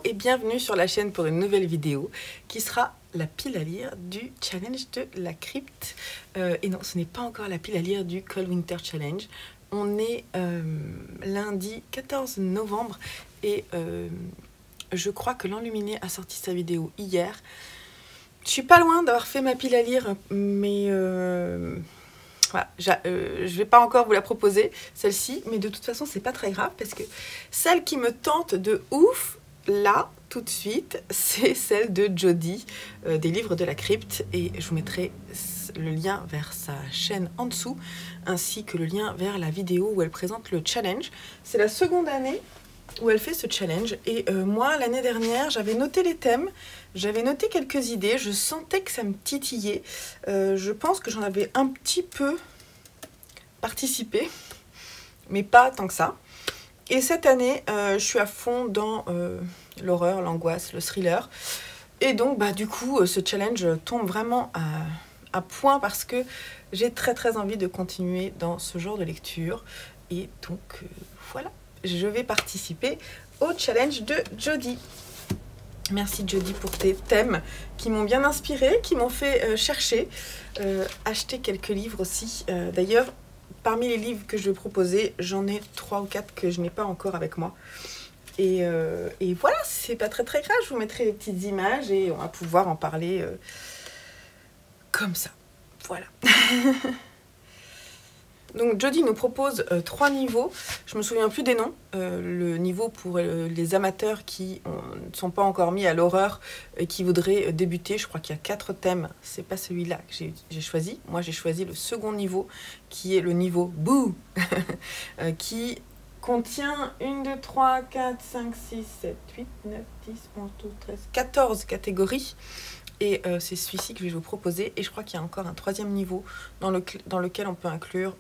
et bienvenue sur la chaîne pour une nouvelle vidéo qui sera la pile à lire du challenge de la crypte. Et non, ce n'est pas encore la pile à lire du Cold Winter Challenge. On est lundi 14 novembre et je crois que l'Enluminé a sorti sa vidéo hier. Je suis pas loin d'avoir fait ma pile à lire, mais voilà, je vais pas encore vous la proposer, celle-ci, mais de toute façon, c'est pas très grave parce que celle qui me tente de ouf, là, tout de suite, c'est celle de Jodie, des livres de la crypte, et je vous mettrai le lien vers sa chaîne en dessous, ainsi que le lien vers la vidéo où elle présente le challenge. C'est la seconde année où elle fait ce challenge, et moi, l'année dernière, j'avais noté les thèmes, j'avais noté quelques idées, je sentais que ça me titillait, je pense que j'en avais un petit peu participé, mais pas tant que ça. Et cette année, je suis à fond dans l'horreur, l'angoisse, le thriller. Et donc, du coup, ce challenge tombe vraiment à point parce que j'ai très envie de continuer dans ce genre de lecture. Et donc, voilà, je vais participer au challenge de Jodie. Merci Jodie pour tes thèmes qui m'ont bien inspirée, qui m'ont fait chercher, acheter quelques livres aussi. D'ailleurs, parmi les livres que je vais proposer, j'en ai 3 ou 4 que je n'ai pas encore avec moi. Et voilà, c'est pas très grave, je vous mettrai les petites images et on va pouvoir en parler comme ça. Voilà. Donc Jodie nous propose 3 niveaux, je me souviens plus des noms. Le niveau pour les amateurs qui ne sont pas encore mis à l'horreur et qui voudraient débuter, je crois qu'il y a 4 thèmes, c'est pas celui-là que j'ai choisi. Moi j'ai choisi le second niveau qui est le niveau Bouh qui contient 1, 2, 3, 4, 5, 6, 7, 8, 9, 10, 11, 12, 13, 14 catégories. Et c'est celui-ci que je vais vous proposer. Et je crois qu'il y a encore un 3e niveau dans lequel on peut inclure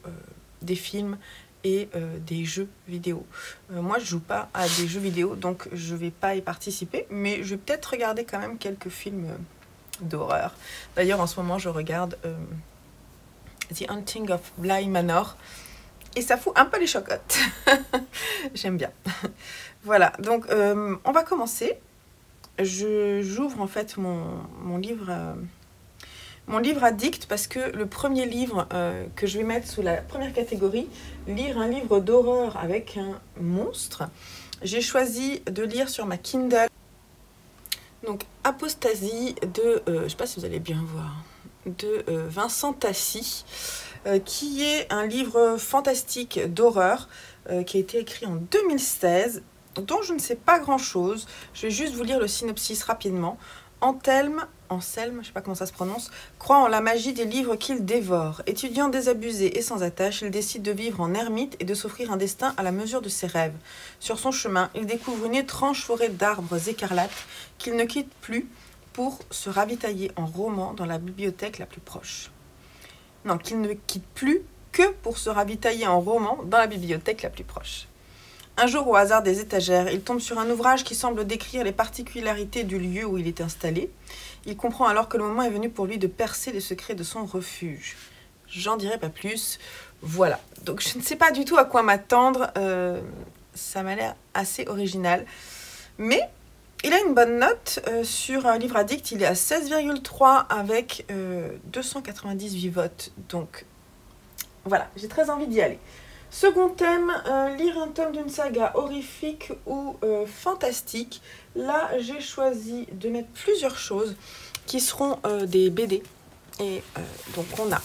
des films et des jeux vidéo. Moi, je joue pas à des jeux vidéo, donc je vais pas y participer. Mais je vais peut-être regarder quand même quelques films d'horreur. D'ailleurs, en ce moment, je regarde The Haunting of Bly Manor. Et ça fout un peu les chocottes. J'aime bien. Voilà, donc on va commencer. J'ouvre en fait mon livre addict parce que le premier livre que je vais mettre sous la première catégorie, lire un livre d'horreur avec un monstre, j'ai choisi de lire sur ma Kindle. Donc Apostasie de, je ne sais pas si vous allez bien voir, de Vincent Tassi, qui est un livre fantastique d'horreur qui a été écrit en 2016. Dont je ne sais pas grand chose. Je vais juste vous lire le synopsis rapidement. Anselme, je ne sais pas comment ça se prononce, croit en la magie des livres qu'il dévore. Étudiant désabusé et sans attache, il décide de vivre en ermite et de s'offrir un destin à la mesure de ses rêves. Sur son chemin, il découvre une étrange forêt d'arbres écarlates qu'il ne quitte plus pour se ravitailler en romans dans la bibliothèque la plus proche. Non, qu'il ne quitte plus que pour se ravitailler en romans dans la bibliothèque la plus proche. Un jour, au hasard des étagères, il tombe sur un ouvrage qui semble décrire les particularités du lieu où il est installé. Il comprend alors que le moment est venu pour lui de percer les secrets de son refuge. J'en dirai pas plus. Voilà. Donc je ne sais pas du tout à quoi m'attendre. Ça m'a l'air assez original. Mais il a une bonne note sur un livre addict. Il est à 16,3 avec 298 votes. Donc voilà, j'ai très envie d'y aller. Second thème, lire un tome d'une saga horrifique ou fantastique. Là, j'ai choisi de mettre plusieurs choses qui seront des BD. Et donc, on a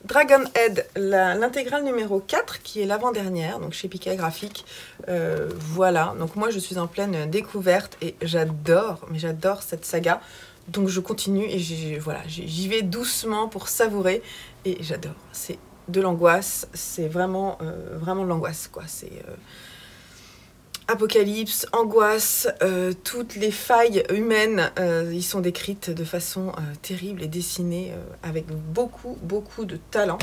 Dragonhead, l'intégrale numéro 4, qui est l'avant-dernière, donc chez Pika Graphique. Voilà, donc moi, je suis en pleine découverte et j'adore cette saga. Donc je continue et j'y vais doucement pour savourer et j'adore. C'est de l'angoisse, c'est vraiment de l'angoisse quoi. C'est apocalypse, angoisse, toutes les failles humaines, y sont décrites de façon terrible et dessinées avec beaucoup de talent.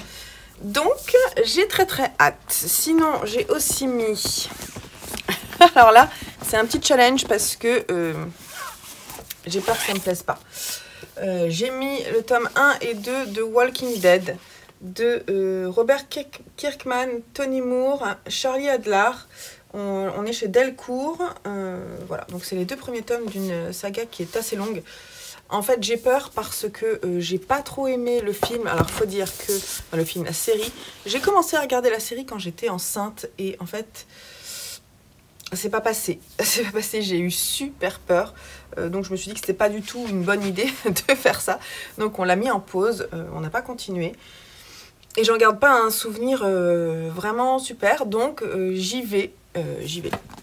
Donc j'ai très hâte. Sinon j'ai aussi mis. Alors là c'est un petit challenge parce que j'ai peur que ça ne me plaise pas. J'ai mis le tome 1 et 2 de Walking Dead de Robert Kirkman, Tony Moore, Charlie Adler. On est chez Delcourt. Voilà, donc c'est les 2 premiers tomes d'une saga qui est assez longue. En fait, j'ai peur parce que j'ai pas trop aimé le film. Alors, faut dire que enfin, le film, la série. J'ai commencé à regarder la série quand j'étais enceinte et en fait, c'est pas passé. C'est pas passé. J'ai eu super peur. Donc, je me suis dit que c'était pas du tout une bonne idée de faire ça. Donc, on l'a mis en pause. On n'a pas continué. Et j'en garde pas un souvenir vraiment super. Donc, j'y vais.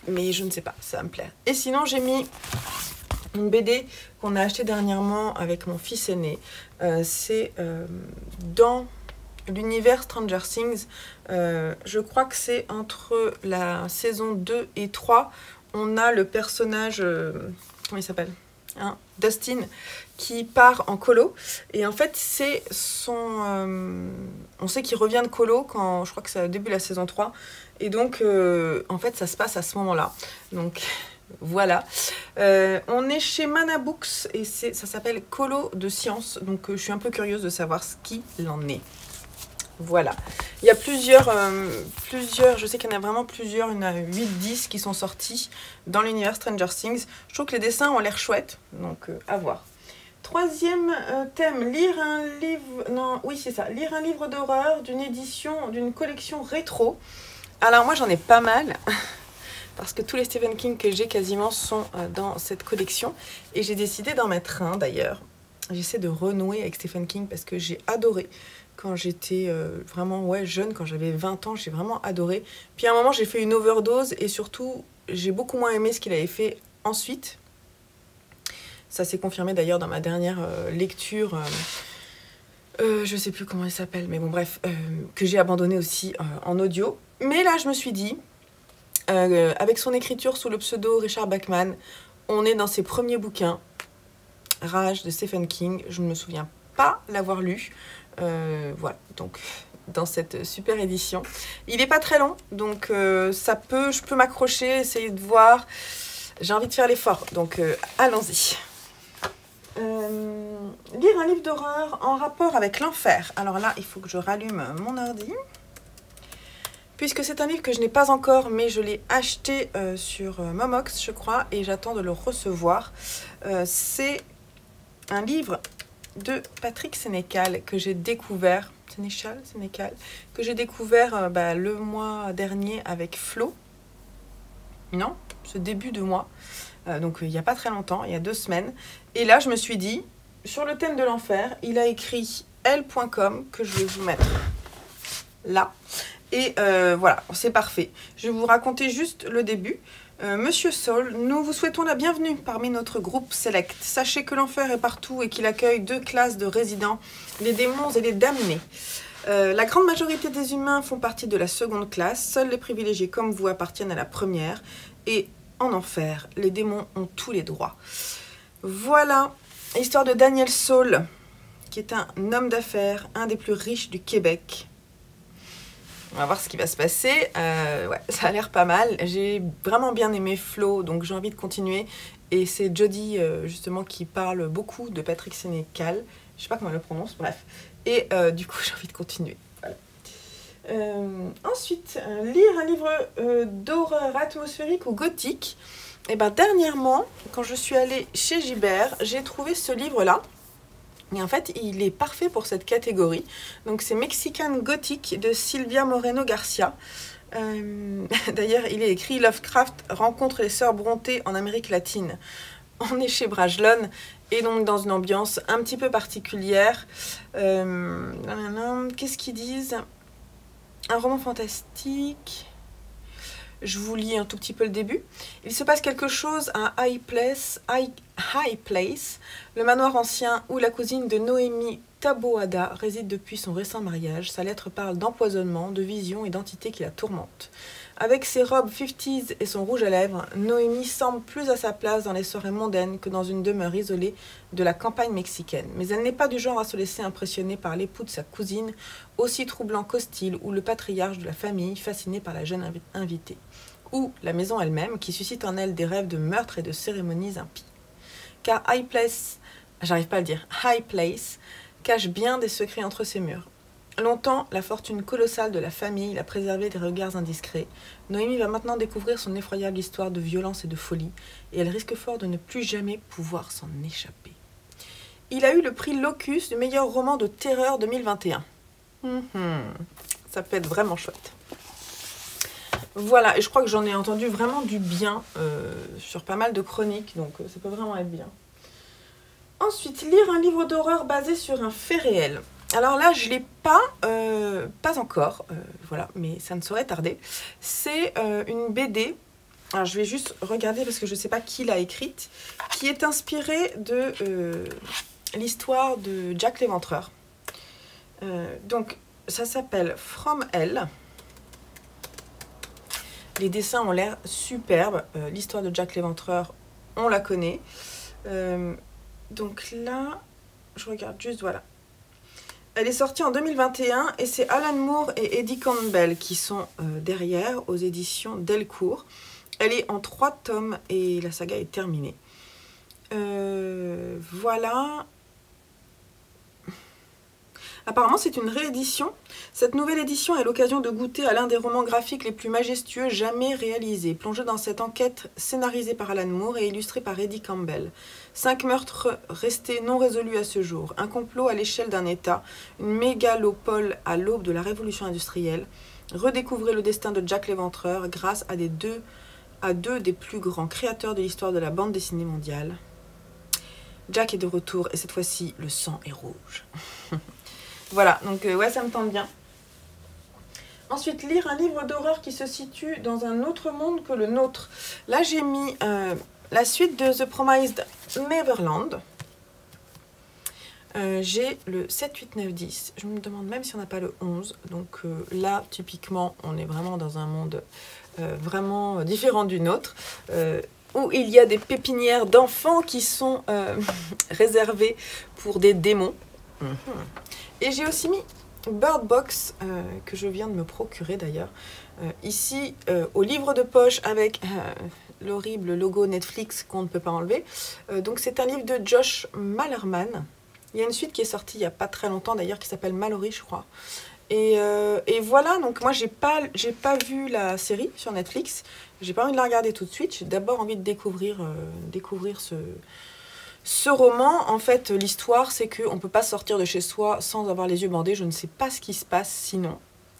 Mais je ne sais pas, ça va me plaire. Et sinon, j'ai mis une BD qu'on a achetée dernièrement avec mon fils aîné. C'est dans l'univers Stranger Things. Je crois que c'est entre la saison 2 et 3. On a le personnage... comment il s'appelle, hein, Dustin, qui part en colo. Et en fait, c'est son... on sait qu'il revient de colo quand... Je crois que c'est au début de la saison 3. Et donc, en fait, ça se passe à ce moment-là. Donc... Voilà, on est chez Mana Books et ça s'appelle Colo de science, donc je suis un peu curieuse de savoir ce qu'il en est. Voilà, il y a plusieurs, je sais qu'il y en a vraiment plusieurs, il y en a 8-10 qui sont sortis dans l'univers Stranger Things. Je trouve que les dessins ont l'air chouettes, donc à voir. Troisième thème, lire un livre, non, oui c'est ça, lire un livre d'horreur d'une édition, d'une collection rétro. Alors moi j'en ai pas mal. Parce que tous les Stephen King que j'ai quasiment sont dans cette collection. Et j'ai décidé d'en mettre un d'ailleurs. J'essaie de renouer avec Stephen King parce que j'ai adoré. Quand j'étais vraiment jeune, quand j'avais 20 ans, j'ai vraiment adoré. Puis à un moment, j'ai fait une overdose et surtout, j'ai beaucoup moins aimé ce qu'il avait fait ensuite. Ça s'est confirmé d'ailleurs dans ma dernière lecture. Je sais plus comment elle s'appelle, mais bon bref, que j'ai abandonné aussi en audio. Mais là, je me suis dit... avec son écriture sous le pseudo Richard Bachman, on est dans ses premiers bouquins. Rage de Stephen King, je ne me souviens pas l'avoir lu. Voilà, donc dans cette super édition. Il n'est pas très long, donc je peux m'accrocher, essayer de voir. J'ai envie de faire l'effort, donc allons-y. Lire un livre d'horreur en rapport avec l'enfer. Alors là, il faut que je rallume mon ordi. Puisque c'est un livre que je n'ai pas encore, mais je l'ai acheté sur Momox, je crois, et j'attends de le recevoir. C'est un livre de Patrick Sénécal que j'ai découvert, que j'ai découvert le mois dernier avec Flo. Non, ce début de mois. Donc il n'y a pas très longtemps, il y a 2 semaines. Et là, je me suis dit, sur le thème de l'enfer, il a écrit l.com, que je vais vous mettre là. Et voilà, c'est parfait. Je vais vous raconter juste le début. Monsieur Saul, nous vous souhaitons la bienvenue parmi notre groupe Select. Sachez que l'enfer est partout et qu'il accueille 2 classes de résidents, les démons et les damnés. La grande majorité des humains font partie de la seconde classe. Seuls les privilégiés comme vous appartiennent à la première. Et en enfer, les démons ont tous les droits. Voilà, histoire de Daniel Saul, qui est un homme d'affaires, un des plus riches du Québec. On va voir ce qui va se passer. Ouais, ça a l'air pas mal. J'ai vraiment bien aimé Flo, donc j'ai envie de continuer. Et c'est Jodie, justement, qui parle beaucoup de Patrick Sénécal. Je sais pas comment elle le prononce, bref. Et du coup, j'ai envie de continuer. Voilà. Ensuite, lire un livre d'horreur atmosphérique ou gothique. Et ben dernièrement, quand je suis allée chez Gibert, j'ai trouvé ce livre-là. Et en fait, il est parfait pour cette catégorie. Donc, c'est Mexican Gothic de Silvia Moreno Garcia. D'ailleurs, il est écrit Lovecraft rencontre les sœurs Brontë en Amérique latine. On est chez Brajlon et donc dans une ambiance un petit peu particulière. Qu'est-ce qu'ils disent? Un roman fantastique. Je vous lis un tout petit peu le début. Il se passe quelque chose à High Place, le manoir ancien où la cousine de Noémie Taboada réside depuis son récent mariage. Sa lettre parle d'empoisonnement, de visions et d'entités qui la tourmentent. Avec ses robes 50s et son rouge à lèvres, Noémie semble plus à sa place dans les soirées mondaines que dans une demeure isolée de la campagne mexicaine. Mais elle n'est pas du genre à se laisser impressionner par l'époux de sa cousine, aussi troublant qu'hostile, ou le patriarche de la famille, fasciné par la jeune invitée. Ou la maison elle-même, qui suscite en elle des rêves de meurtre et de cérémonies impies. Car High Place, j'arrive pas à le dire, High Place, cache bien des secrets entre ses murs. Longtemps, la fortune colossale de la famille l'a préservée des regards indiscrets. Noémie va maintenant découvrir son effroyable histoire de violence et de folie, et elle risque fort de ne plus jamais pouvoir s'en échapper. Il a eu le prix Locus du meilleur roman de terreur 2021. Ça peut être vraiment chouette. Voilà, et je crois que j'en ai entendu vraiment du bien sur pas mal de chroniques, donc ça peut vraiment être bien. Ensuite, lire un livre d'horreur basé sur un fait réel. Alors là, je ne l'ai pas encore, voilà, mais ça ne saurait tarder. C'est une BD, alors je vais juste regarder parce que je ne sais pas qui l'a écrite, qui est inspirée de l'histoire de Jack l'Éventreur. Donc, ça s'appelle From Hell. Les dessins ont l'air superbes. L'histoire de Jack l'Éventreur, on la connaît. Donc là, je regarde juste, voilà. Elle est sortie en 2021 et c'est Alan Moore et Eddie Campbell qui sont derrière aux éditions Delcourt. Elle est en 3 tomes et la saga est terminée. Voilà. Apparemment, c'est une réédition. Cette nouvelle édition est l'occasion de goûter à l'un des romans graphiques les plus majestueux jamais réalisés, plongé dans cette enquête scénarisée par Alan Moore et illustrée par Eddie Campbell. 5 meurtres restés non résolus à ce jour, un complot à l'échelle d'un État, une mégalopole à l'aube de la révolution industrielle. Redécouvrez le destin de Jack l'Éventreur grâce à deux des plus grands créateurs de l'histoire de la bande dessinée mondiale. Jack est de retour et cette fois-ci, le sang est rouge. Voilà, donc ouais, ça me tente bien. Ensuite, lire un livre d'horreur qui se situe dans un autre monde que le nôtre. Là, j'ai mis la suite de The Promised Neverland. J'ai le 7, 8, 9, 10. Je me demande même si on n'a pas le 11. Donc là, typiquement, on est vraiment dans un monde vraiment différent du nôtre. Où il y a des pépinières d'enfants qui sont réservées pour des démons. Et j'ai aussi mis Bird Box, que je viens de me procurer d'ailleurs, ici au livre de poche avec l'horrible logo Netflix qu'on ne peut pas enlever. Donc c'est un livre de Josh Malerman. Il y a une suite qui est sortie il n'y a pas très longtemps d'ailleurs qui s'appelle Mallory, je crois. Et voilà, donc moi j'ai pas vu la série sur Netflix, j'ai pas envie de la regarder tout de suite, j'ai d'abord envie de découvrir ce roman. En fait, l'histoire, c'est qu'on ne peut pas sortir de chez soi sans avoir les yeux bandés. Je ne sais pas ce qui se passe sinon,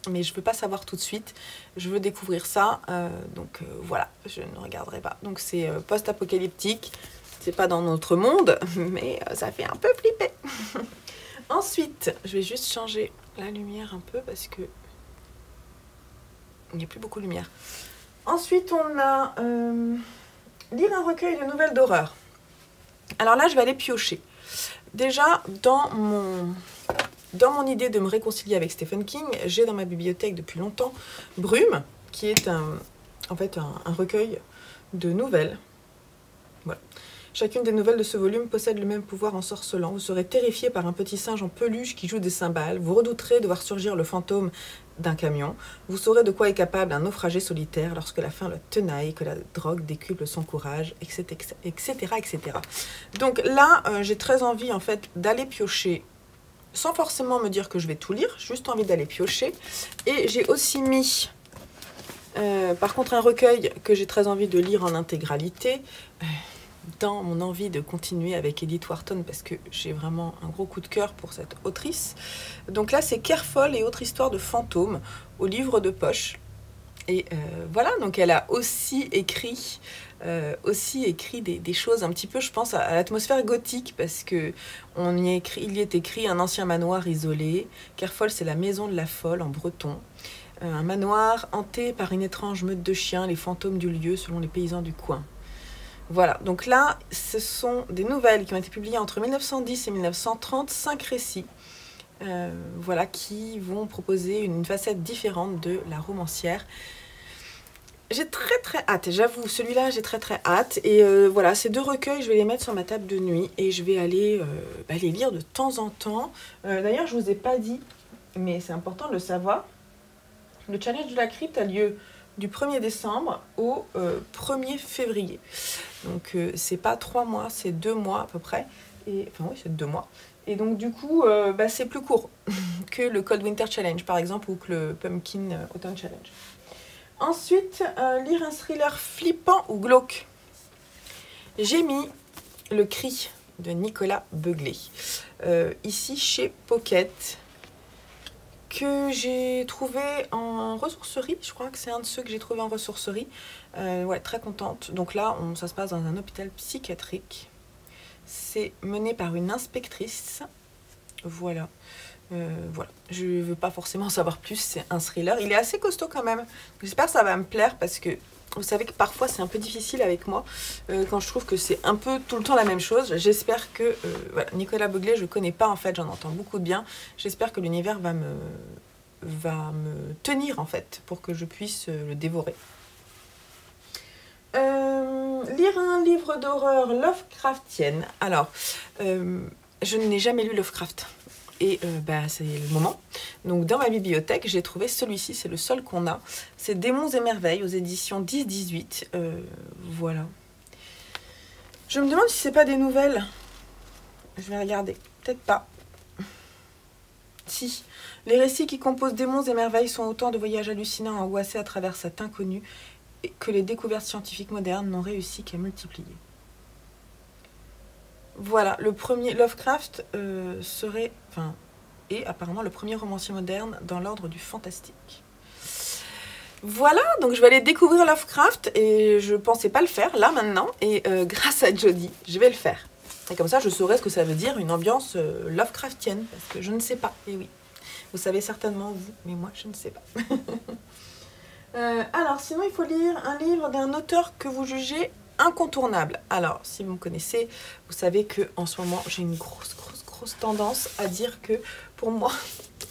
mais je ne peux pas savoir tout de suite. Je veux découvrir ça, donc voilà, je ne regarderai pas. Donc c'est post-apocalyptique, c'est pas dans notre monde, mais ça fait un peu flipper. Ensuite, je vais juste changer la lumière un peu parce que il n'y a plus beaucoup de lumière. Ensuite, on a lire un recueil de nouvelles d'horreur. Alors là, je vais aller piocher. Déjà, dans mon idée de me réconcilier avec Stephen King, j'ai dans ma bibliothèque depuis longtemps Brume, qui est en fait un recueil de nouvelles. Voilà. Chacune des nouvelles de ce volume possède le même pouvoir ensorcelant. Vous serez terrifié par un petit singe en peluche qui joue des cymbales. Vous redouterez de voir surgir le fantôme d'un camion. Vous saurez de quoi est capable un naufragé solitaire lorsque la faim le tenaille, que la drogue décuple son courage, etc. etc. Donc là, j'ai très envie en fait d'aller piocher, sans forcément me dire que je vais tout lire, juste envie d'aller piocher. Et j'ai aussi mis, par contre, un recueil que j'ai très envie de lire en intégralité, dans mon envie de continuer avec Edith Wharton parce que j'ai vraiment un gros coup de cœur pour cette autrice. Donc là, c'est Careful et autres histoires de fantômes au livre de poche. Et voilà, donc elle a aussi écrit des choses un petit peu, je pense, à l'atmosphère gothique parce que il y est écrit un ancien manoir isolé. Careful, c'est la maison de la folle en breton. Un manoir hanté par une étrange meute de chiens, les fantômes du lieu selon les paysans du coin. Voilà, donc là, ce sont des nouvelles qui ont été publiées entre 1910 et 1930, 5 récits, voilà, qui vont proposer une facette différente de la romancière. J'ai très hâte, j'avoue, celui-là, j'ai très hâte. Et voilà, ces 2 recueils, je vais les mettre sur ma table de nuit et je vais aller les lire de temps en temps. D'ailleurs, je ne vous ai pas dit, mais c'est important de le savoir, le challenge de la crypte a lieu du 1er décembre au 1er février. Donc c'est pas 3 mois, c'est 2 mois à peu près. Et, enfin oui, c'est 2 mois. Et donc du coup, c'est plus court que le Cold Winter Challenge par exemple ou que le Pumpkin Autumn Challenge. Ensuite, lire un thriller flippant ou glauque. J'ai mis Le Cri de Nicolas Beuglet, ici chez Pocket, que j'ai trouvé en ressourcerie. Je crois que c'est un de ceux que j'ai trouvé en ressourcerie. Ouais, très contente. Donc là, ça se passe dans un hôpital psychiatrique. C'est mené par une inspectrice. Voilà. Voilà. Je ne veux pas forcément en savoir plus. C'est un thriller. Il est assez costaud quand même. J'espère que ça va me plaire parce que vous savez que parfois c'est un peu difficile avec moi quand je trouve que c'est un peu tout le temps la même chose. J'espère que voilà, Nicolas Beuglet, je ne connais pas en fait, j'en entends beaucoup de bien. J'espère que l'univers va me tenir en fait pour que je puisse le dévorer. Lire un livre d'horreur Lovecraftienne. Alors, je n'ai jamais lu Lovecraft. Et c'est le moment. Donc dans ma bibliothèque, j'ai trouvé celui-ci, c'est le seul qu'on a. C'est Démons et Merveilles aux éditions 10-18. Voilà. Je me demande si c'est pas des nouvelles. Je vais regarder. Peut-être pas. Si. Les récits qui composent Démons et Merveilles sont autant de voyages hallucinants angoissés à travers cet inconnu et que les découvertes scientifiques modernes n'ont réussi qu'à multiplier. Voilà, le premier Lovecraft est apparemment le premier romancier moderne dans l'ordre du fantastique. Voilà, donc je vais aller découvrir Lovecraft et je pensais pas le faire là maintenant et grâce à Jodie, je vais le faire. Et comme ça, je saurai ce que ça veut dire une ambiance Lovecraftienne parce que je ne sais pas. Et oui, vous savez certainement vous, mais moi je ne sais pas. Alors, sinon il faut lire un livre d'un auteur que vous jugez incontournable. Alors, si vous me connaissez, vous savez que en ce moment, j'ai une grosse tendance à dire que pour moi,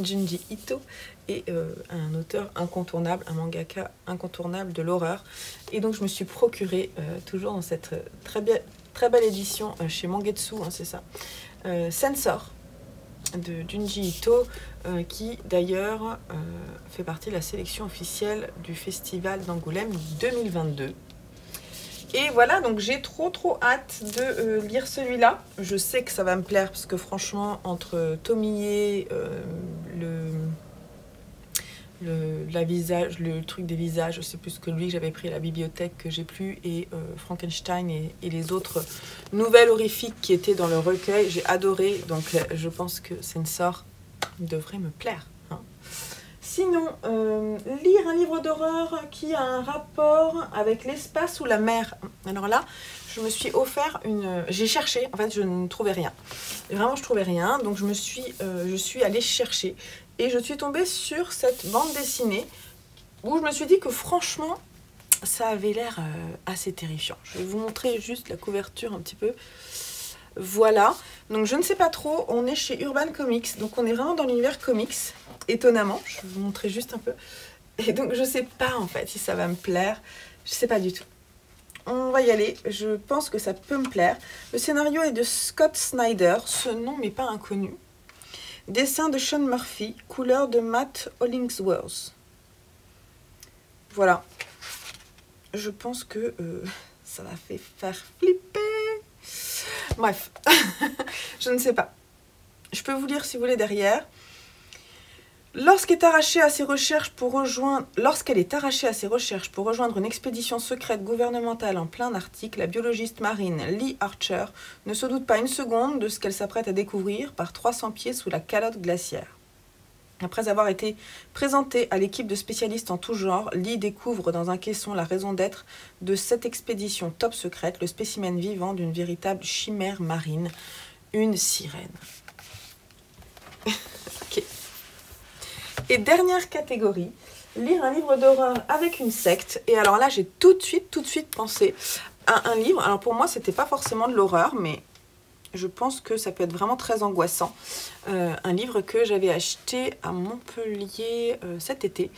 Junji Ito est un auteur incontournable, un mangaka incontournable de l'horreur. Et donc, je me suis procuré, toujours dans cette très belle édition chez Mangetsu, hein, c'est ça, Sensor de Junji Ito, qui d'ailleurs fait partie de la sélection officielle du Festival d'Angoulême 2022. Et voilà, donc j'ai trop hâte de lire celui-là. Je sais que ça va me plaire parce que franchement, entre Tomie, le truc des visages, je sais plus que lui que j'avais pris à la bibliothèque que j'ai plus, et Frankenstein et les autres nouvelles horrifiques qui étaient dans le recueil, j'ai adoré. Donc je pense que Sensor devrait me plaire. Sinon, lire un livre d'horreur qui a un rapport avec l'espace ou la mer. Alors là, je me suis offert j'ai cherché, en fait, je ne trouvais rien. Vraiment, je trouvais rien, donc je suis allée chercher. Et je suis tombée sur cette bande dessinée où je me suis dit que franchement, ça avait l'air assez terrifiant. Je vais vous montrer juste la couverture un petit peu. Voilà, donc je ne sais pas trop, on est chez Urban Comics, donc on est vraiment dans l'univers comics, étonnamment, je vais vous montrer juste un peu. Et donc je sais pas en fait si ça va me plaire, je sais pas du tout. On va y aller, je pense que ça peut me plaire. Le scénario est de Scott Snyder, ce nom m'est pas inconnu. Dessin de Sean Murphy, couleur de Matt Hollingsworth. Voilà, je pense que ça va faire flipper. Bref, je ne sais pas. Je peux vous lire si vous voulez derrière. Lorsqu'elle est arrachée à ses recherches pour rejoindre une expédition secrète gouvernementale en plein Arctique, la biologiste marine Lee Archer ne se doute pas une seconde de ce qu'elle s'apprête à découvrir par 300 pieds sous la calotte glaciaire. Après avoir été présentée à l'équipe de spécialistes en tout genre, Lee découvre dans un caisson la raison d'être de cette expédition top secrète, le spécimen vivant d'une véritable chimère marine, une sirène. Ok. Et dernière catégorie, lire un livre d'horreur avec une secte. Et alors là, j'ai tout de suite pensé à un livre. Alors pour moi, c'était pas forcément de l'horreur, mais je pense que ça peut être vraiment très angoissant. Un livre que j'avais acheté à Montpellier cet été.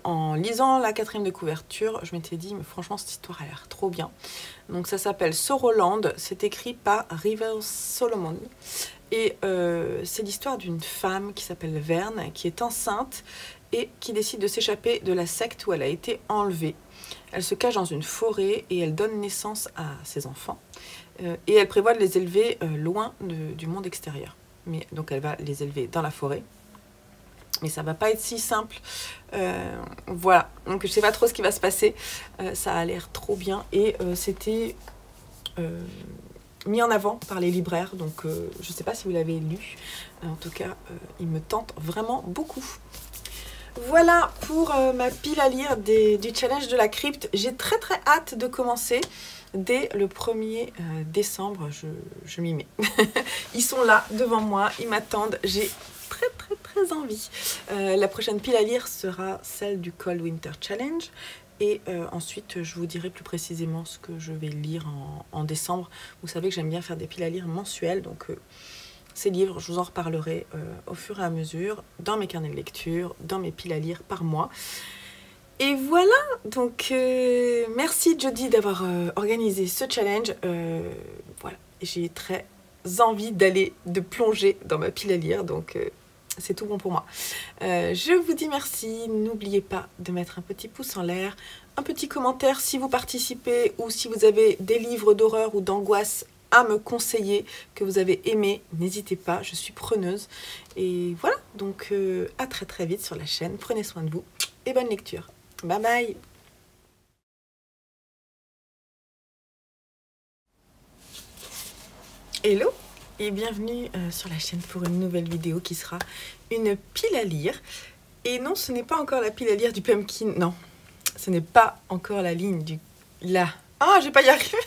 En lisant la 4e de couverture, je m'étais dit, mais franchement, cette histoire a l'air trop bien. Donc ça s'appelle Sorrowland, c'est écrit par Rivers Solomon. Et c'est l'histoire d'une femme qui s'appelle Verne, qui est enceinte et qui décide de s'échapper de la secte où elle a été enlevée. Elle se cache dans une forêt et elle donne naissance à ses enfants. Et elle prévoit de les élever loin du monde extérieur. mais donc elle va les élever dans la forêt. Mais ça va pas être si simple. Voilà, donc je sais pas trop ce qui va se passer. Ça a l'air trop bien et c'était mis en avant par les libraires. Donc je sais pas si vous l'avez lu. En tout cas, il me tente vraiment beaucoup. Voilà pour ma pile à lire du challenge de la crypte. J'ai très hâte de commencer. Dès le 1er décembre, je m'y mets. Ils sont là devant moi, ils m'attendent. J'ai très envie. La prochaine pile à lire sera celle du Cold Winter Challenge. Et ensuite, je vous dirai plus précisément ce que je vais lire en décembre. Vous savez que j'aime bien faire des piles à lire mensuelles. Donc, ces livres, je vous en reparlerai au fur et à mesure dans mes carnets de lecture, dans mes piles à lire par mois. Et voilà, donc merci Jody d'avoir organisé ce challenge. Voilà, j'ai très envie de plonger dans ma pile à lire, donc c'est tout bon pour moi. Je vous dis merci, n'oubliez pas de mettre un petit pouce en l'air, un petit commentaire si vous participez ou si vous avez des livres d'horreur ou d'angoisse à me conseiller, que vous avez aimé, n'hésitez pas, je suis preneuse. Et voilà, donc à très vite sur la chaîne, prenez soin de vous et bonne lecture. Bye bye. Hello et bienvenue sur la chaîne pour une nouvelle vidéo qui sera une pile à lire. Et non, ce n'est pas encore la pile à lire du pumpkin, non, ce n'est pas encore la ligne du... là. Ah, je vais pas y arriver.